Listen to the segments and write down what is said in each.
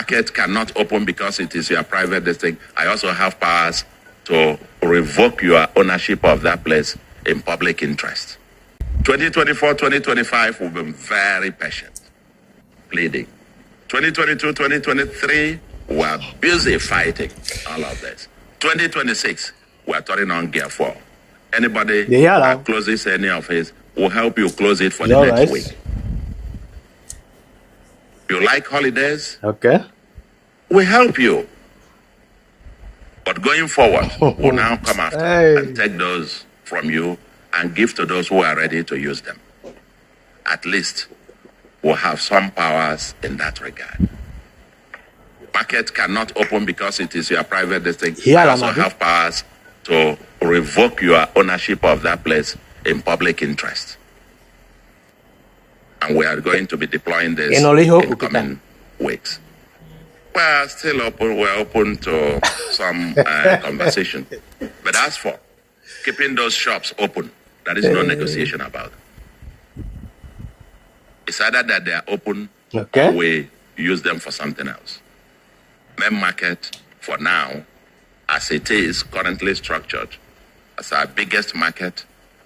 market cannot open because it is your private district, I also have powers to revoke your ownership of that place in public interest. 2024, 2025, we've been very patient, pleading. 2022, 2023, we're busy fighting all of this. 2026, we're turning on gear 4. Anybody that closes any of his will help you close it for the next week. You like holidays? Okay. We help you. But going forward, we'll now come after and take those from you and give to those who are ready to use them. At least we'll have some powers in that regard. Market cannot open because it is your private district. I also have powers to revoke your ownership of that place in public interest. And we are going to be deploying this in coming weeks. We're still open. We're open to some conversation. But as for keeping those shops open, there is no negotiation about it. It's either that they are open or we use them for something else. Main market, for now, as it is currently structured, as our biggest market,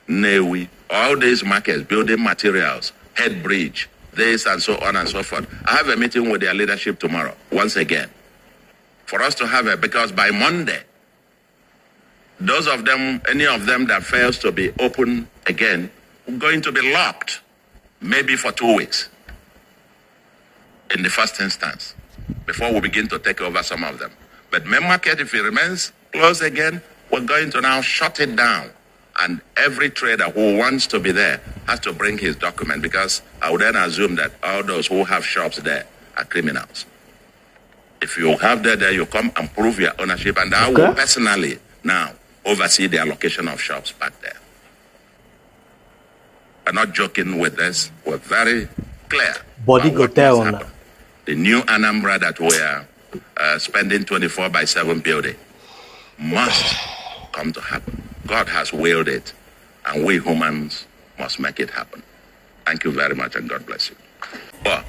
Newi, all these markets, building materials, head bridge, this and so on and so forth. I have a meeting with their leadership tomorrow, once again, for us to have because by Monday, those of them, any of them that fails to be open again, are going to be locked, maybe for 2 weeks, in the first instance, before we begin to take over some of them. But main market, if it remains closed again, we're going to now shut it down. And every trader who wants to be there has to bring his document, because I would then assume that all those who have shops there are criminals. If you have that there, you come and prove your ownership, and I will personally now oversee the allocation of shops back there. We're not joking with this. We're very clear. Body go down. The new Anambra that we are spending 24/7 building must come to happen. God has willed it, and we humans must make it happen. Thank you very much, and God bless you. Well,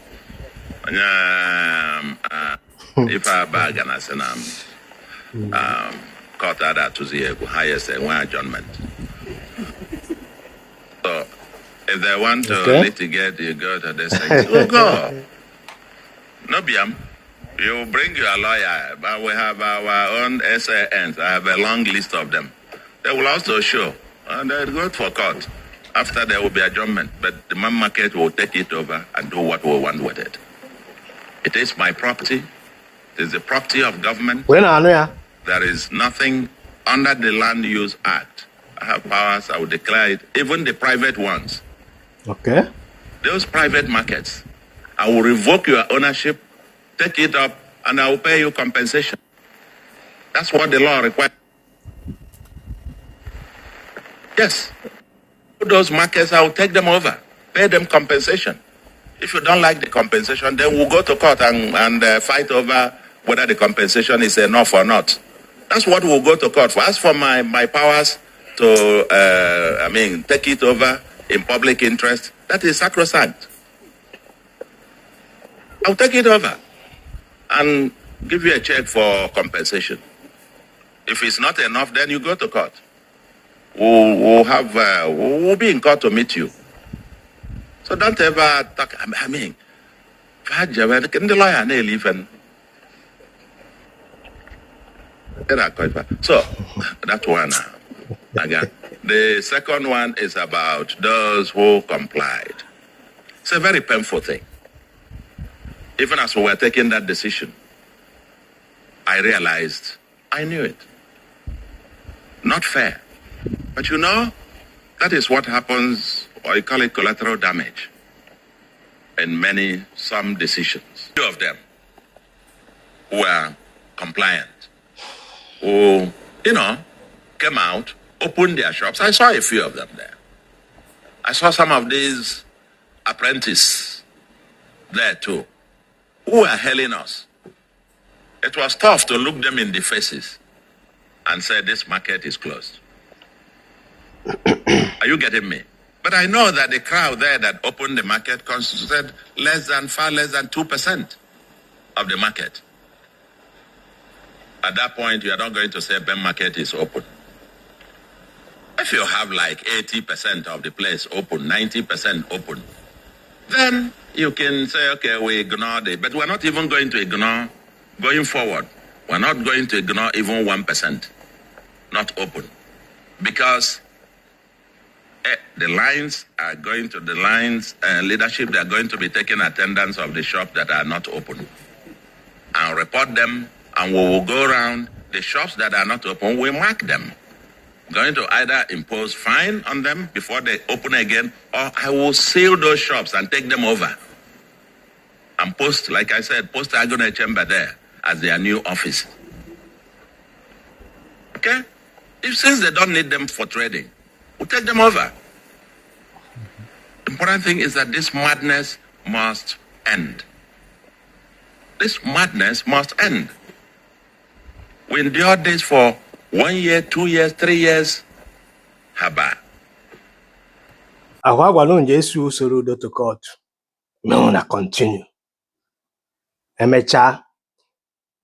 if I bag and I say cut that to the highest one adjournment. So if they want to litigate, you go to this thing. So go. No biam. You bring your lawyer, but we have our own SANs. I have a long list of them. They will also show, and they'll go for court. After there will be adjournment, but the main market will take it over and do what we want with it. It is my property. It is the property of government. There is nothing under the Land Use Act. I have powers, I will declare it, even the private ones. Okay. Those private markets, I will revoke your ownership, take it up, and I will pay you compensation. That's what the law requires. Yes. Those markets, I will take them over, pay them compensation. If you don't like the compensation, then we'll go to court and fight over whether the compensation is enough or not. That's what we'll go to court for. As for my powers to, take it over in public interest, that is sacrosanct. I'll take it over and give you a check for compensation. If it's not enough, then you go to court. We'll be in court to meet you. So don't ever talk. Can the lawyer nail even? So that's one. Again, the second one is about those who complied. It's a very painful thing. Even as we were taking that decision, I realized I knew it. Not fair. But that is what happens, or you call it collateral damage, in some decisions. Two of them were compliant, who, came out, opened their shops. I saw a few of them there. I saw some of these apprentices there too, who were hailing us. It was tough to look them in the faces and say, this market is closed. Are you getting me? But I know that the crowd there that opened the market constituted far less than 2%. of the market. At that point, you are not going to say Ben Market is open. If you have like 80% of the place open, 90% open, then you can say, okay, we ignored it. But we're not even going to ignore going forward. We're not going to ignore even 1% not open. Because the lines are going to, leadership, they are going to be taking attendance of the shops that are not open and report them, and we will go around the shops that are not open, we mark them. Going to either impose fine on them before they open again, or I will seal those shops and take them over and post, like I said, post Agone Chamber there as their new office. Okay? Since they don't need them for trading, we'll take them over. The important thing is that this madness must end. This madness must end. We endured this for 1 year, 2 years, 3 years. Haba. Agwagwalụ nje isi Soludo to court. No, na continue. Emecha,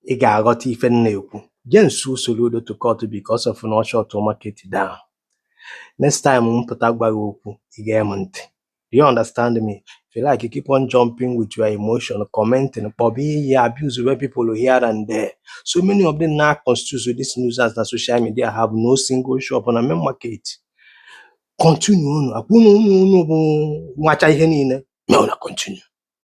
ị ga-aghọta ife na-ekwu. Jensu Soludo to court because of no short market down. Next time, mpụta gwa gị okwu, ị ga-eme ntị. Do you understand me? If you like, you keep on jumping with your emotion, commenting, probably abuse where people here and there. So many of them now constitute this news as the social media have no single shop on a main market. Continue on. No, continue.